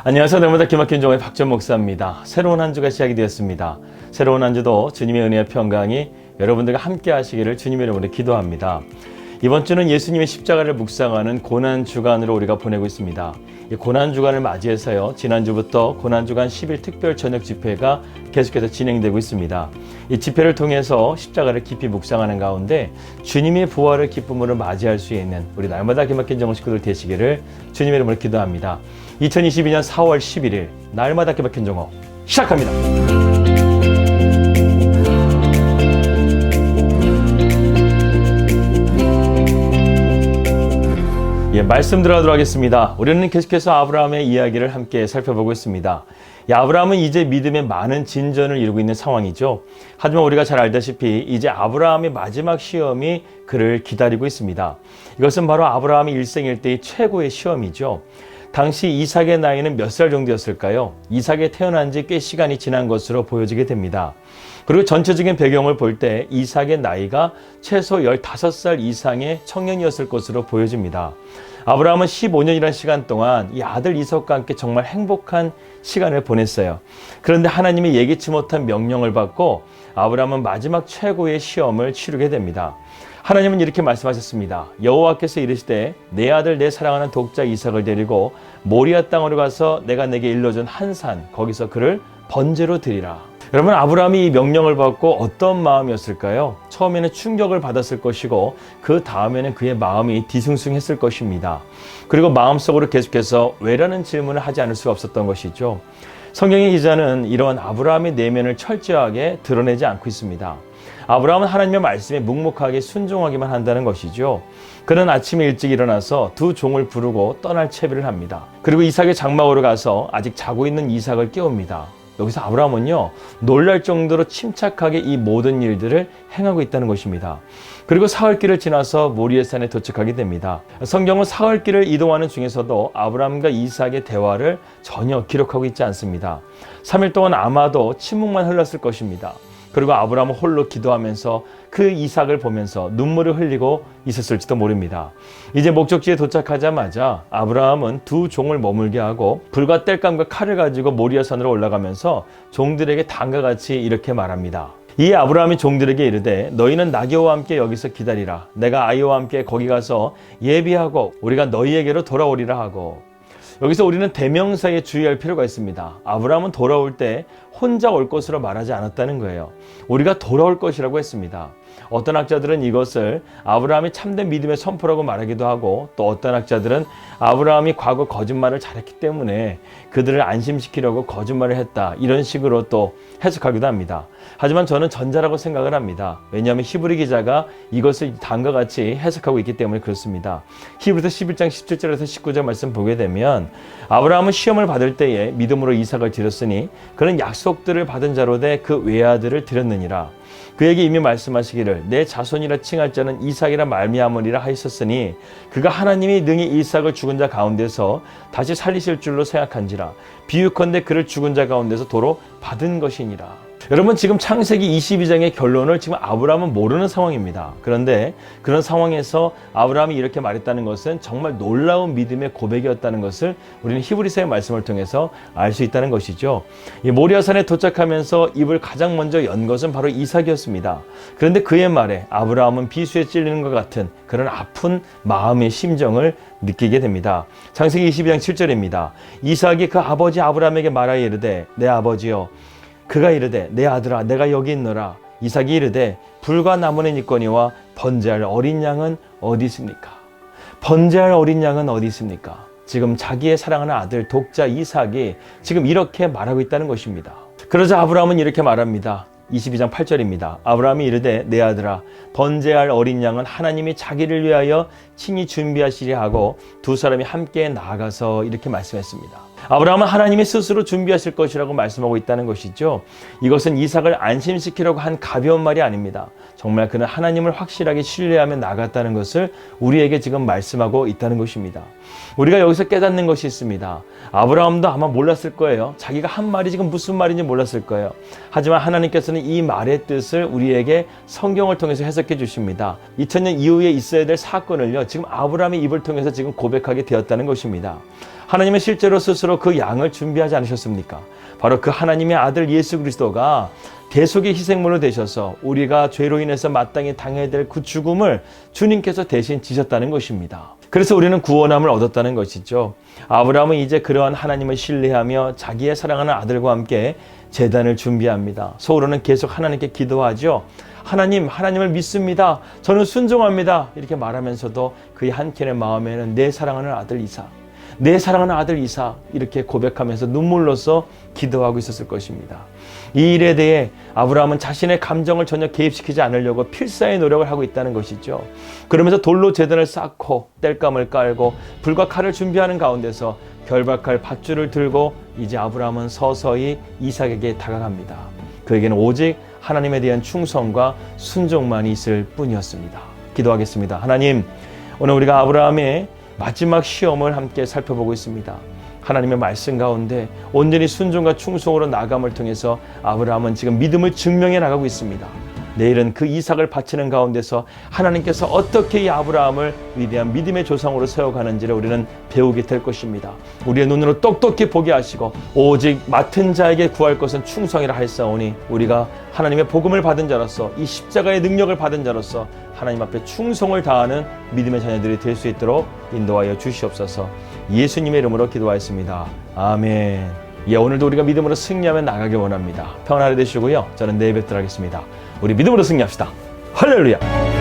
안녕하세요. 날마다 기막힌 종의 박전 목사입니다. 새로운 한 주가 시작이 되었습니다. 새로운 한 주도 주님의 은혜와 평강이 여러분들과 함께 하시기를 주님의 이름으로 기도합니다. 이번 주는 예수님의 십자가를 묵상하는 고난주간으로 우리가 보내고 있습니다. 이 고난주간을 맞이해서요, 지난주부터 고난주간 10일 특별 저녁 집회가 계속해서 진행되고 있습니다. 이 집회를 통해서 십자가를 깊이 묵상하는 가운데 주님의 부활을 기쁨으로 맞이할 수 있는 우리 날마다 기막힌 종 식구들 되시기를 주님의 이름으로 기도합니다. 2022년 4월 11일 날마다 기막힌 종호 시작합니다. 말씀 들어가도록 하겠습니다. 우리는 계속해서 아브라함의 이야기를 함께 살펴보고 있습니다. 아브라함은 이제 믿음의 많은 진전을 이루고 있는 상황이죠. 하지만 우리가 잘 알다시피 이제 아브라함의 마지막 시험이 그를 기다리고 있습니다. 이것은 바로 아브라함의 일생일대의 최고의 시험이죠. 당시 이삭의 나이는 몇 살 정도였을까요? 이삭이 태어난 지 꽤 시간이 지난 것으로 보여지게 됩니다. 그리고 전체적인 배경을 볼 때 이삭의 나이가 최소 15살 이상의 청년이었을 것으로 보여집니다. 아브라함은 15년이라는 시간 동안 이 아들 이삭과 함께 정말 행복한 시간을 보냈어요. 그런데 하나님이 예기치 못한 명령을 받고 아브라함은 마지막 최고의 시험을 치르게 됩니다. 하나님은 이렇게 말씀하셨습니다. 여호와께서 이르시되 내 아들 내 사랑하는 독자 이삭을 데리고 모리아 땅으로 가서 내가 내게 일러준 한 산 거기서 그를 번제로 드리라. 여러분, 아브라함이 이 명령을 받고 어떤 마음이었을까요? 처음에는 충격을 받았을 것이고 그 다음에는 그의 마음이 뒤숭숭했을 것입니다. 그리고 마음속으로 계속해서 왜라는 질문을 하지 않을 수가 없었던 것이죠. 성경의 기자는 이런 아브라함의 내면을 철저하게 드러내지 않고 있습니다. 아브라함은 하나님의 말씀에 묵묵하게 순종하기만 한다는 것이죠. 그는 아침에 일찍 일어나서 두 종을 부르고 떠날 채비를 합니다. 그리고 이삭의 장막으로 가서 아직 자고 있는 이삭을 깨웁니다. 여기서 아브라함은요, 놀랄 정도로 침착하게 이 모든 일들을 행하고 있다는 것입니다. 그리고 사흘길을 지나서 모리아산에 도착하게 됩니다. 성경은 사흘길을 이동하는 중에서도 아브라함과 이삭의 대화를 전혀 기록하고 있지 않습니다. 3일 동안 아마도 침묵만 흘렀을 것입니다. 그리고 아브라함은 홀로 기도하면서 그 이삭을 보면서 눈물을 흘리고 있었을지도 모릅니다. 이제 목적지에 도착하자마자 아브라함은 두 종을 머물게 하고 불과 땔감과 칼을 가지고 모리아산으로 올라가면서 종들에게 다음과 같이 이렇게 말합니다. 이 아브라함이 종들에게 이르되 너희는 나귀와 함께 여기서 기다리라. 내가 아이와 함께 거기 가서 예비하고 우리가 너희에게로 돌아오리라 하고. 여기서 우리는 대명사에 주의할 필요가 있습니다. 아브라함은 돌아올 때 혼자 올 것으로 말하지 않았다는 거예요. 우리가 돌아올 것이라고 했습니다. 어떤 학자들은 이것을 아브라함이 참된 믿음의 선포라고 말하기도 하고, 또 어떤 학자들은 아브라함이 과거 거짓말을 잘했기 때문에 그들을 안심시키려고 거짓말을 했다, 이런 식으로 또 해석하기도 합니다. 하지만 저는 전자라고 생각을 합니다. 왜냐하면 히브리 기자가 이것을 다음과 같이 해석하고 있기 때문에 그렇습니다. 히브리서 11장 17절에서 19절 말씀 보게 되면 아브라함은 시험을 받을 때에 믿음으로 이삭을 드렸으니 그는 약속들을 받은 자로 돼 그 외아들을 드렸느니라. 그에게 이미 말씀하시기를 내 자손이라 칭할 자는 이삭이라 말미암으리라 하셨으니 그가 하나님이 능히 이삭을 죽은 자 가운데서 다시 살리실 줄로 생각한지라. 비유컨대 그를 죽은 자 가운데서 도로 받은 것이니라. 여러분, 지금 창세기 22장의 결론을 지금 아브라함은 모르는 상황입니다. 그런데 그런 상황에서 아브라함이 이렇게 말했다는 것은 정말 놀라운 믿음의 고백이었다는 것을 우리는 히브리서의 말씀을 통해서 알 수 있다는 것이죠. 이 모리아산에 도착하면서 입을 가장 먼저 연 것은 바로 이삭이었습니다. 그런데 그의 말에 아브라함은 비수에 찔리는 것 같은 그런 아픈 마음의 심정을 느끼게 됩니다. 창세기 22장 7절입니다. 이삭이 그 아버지 아브라함에게 말하여 이르되 내 아버지여. 그가 이르되 내 아들아 내가 여기 있노라. 이삭이 이르되 불과 나무는 있거니와 번제할 어린 양은 어디 있습니까? 번제할 어린 양은 어디 있습니까? 지금 자기의 사랑하는 아들 독자 이삭이 지금 이렇게 말하고 있다는 것입니다. 그러자 아브라함은 이렇게 말합니다. 22장 8절입니다. 아브라함이 이르되 내 아들아 번제할 어린 양은 하나님이 자기를 위하여 친히 준비하시려 하고 두 사람이 함께 나아가서 이렇게 말씀했습니다. 아브라함은 하나님이 스스로 준비하실 것이라고 말씀하고 있다는 것이죠. 이것은 이삭을 안심시키려고 한 가벼운 말이 아닙니다. 정말 그는 하나님을 확실하게 신뢰하며 나갔다는 것을 우리에게 지금 말씀하고 있다는 것입니다. 우리가 여기서 깨닫는 것이 있습니다. 아브라함도 아마 몰랐을 거예요. 자기가 한 말이 지금 무슨 말인지 몰랐을 거예요. 하지만 하나님께서는 이 말의 뜻을 우리에게 성경을 통해서 해석해 주십니다. 2000년 이후에 있어야 될 사건을요, 지금 아브라함의 입을 통해서 지금 고백하게 되었다는 것입니다. 하나님은 실제로 스스로 그 양을 준비하지 않으셨습니까? 바로 그 하나님의 아들 예수 그리스도가 대속의 희생물로 되셔서 우리가 죄로 인해서 마땅히 당해야 될 그 죽음을 주님께서 대신 지셨다는 것입니다. 그래서 우리는 구원함을 얻었다는 것이죠. 아브라함은 이제 그러한 하나님을 신뢰하며 자기의 사랑하는 아들과 함께 제단을 준비합니다. 속으로는 계속 하나님께 기도하죠. 하나님을 믿습니다. 저는 순종합니다. 이렇게 말하면서도 그의 한켠의 마음에는 내 사랑하는 아들 이삭 이렇게 고백하면서 눈물로써 기도하고 있었을 것입니다. 이 일에 대해 아브라함은 자신의 감정을 전혀 개입시키지 않으려고 필사의 노력을 하고 있다는 것이죠. 그러면서 돌로 제단을 쌓고 땔감을 깔고 불과 칼을 준비하는 가운데서 결박할 밧줄을 들고 이제 아브라함은 서서히 이삭에게 다가갑니다. 그에게는 오직 하나님에 대한 충성과 순종만이 있을 뿐이었습니다. 기도하겠습니다. 하나님, 오늘 우리가 아브라함의 마지막 시험을 함께 살펴보고 있습니다. 하나님의 말씀 가운데 온전히 순종과 충성으로 나감을 통해서 아브라함은 지금 믿음을 증명해 나가고 있습니다. 내일은 그 이삭을 바치는 가운데서 하나님께서 어떻게 이 아브라함을 위대한 믿음의 조상으로 세워가는지를 우리는 배우게 될 것입니다. 우리의 눈으로 똑똑히 보게 하시고 오직 맡은 자에게 구할 것은 충성이라 할사오니 우리가 하나님의 복음을 받은 자로서 이 십자가의 능력을 받은 자로서 하나님 앞에 충성을 다하는 믿음의 자녀들이 될 수 있도록 인도하여 주시옵소서. 예수님의 이름으로 기도하였습니다. 아멘. 오늘도 우리가 믿음으로 승리하며 나가길 원합니다. 평안하게 되시고요. 저는 내일 뵙도록 하겠습니다. 우리 믿음으로 승리합시다. 할렐루야.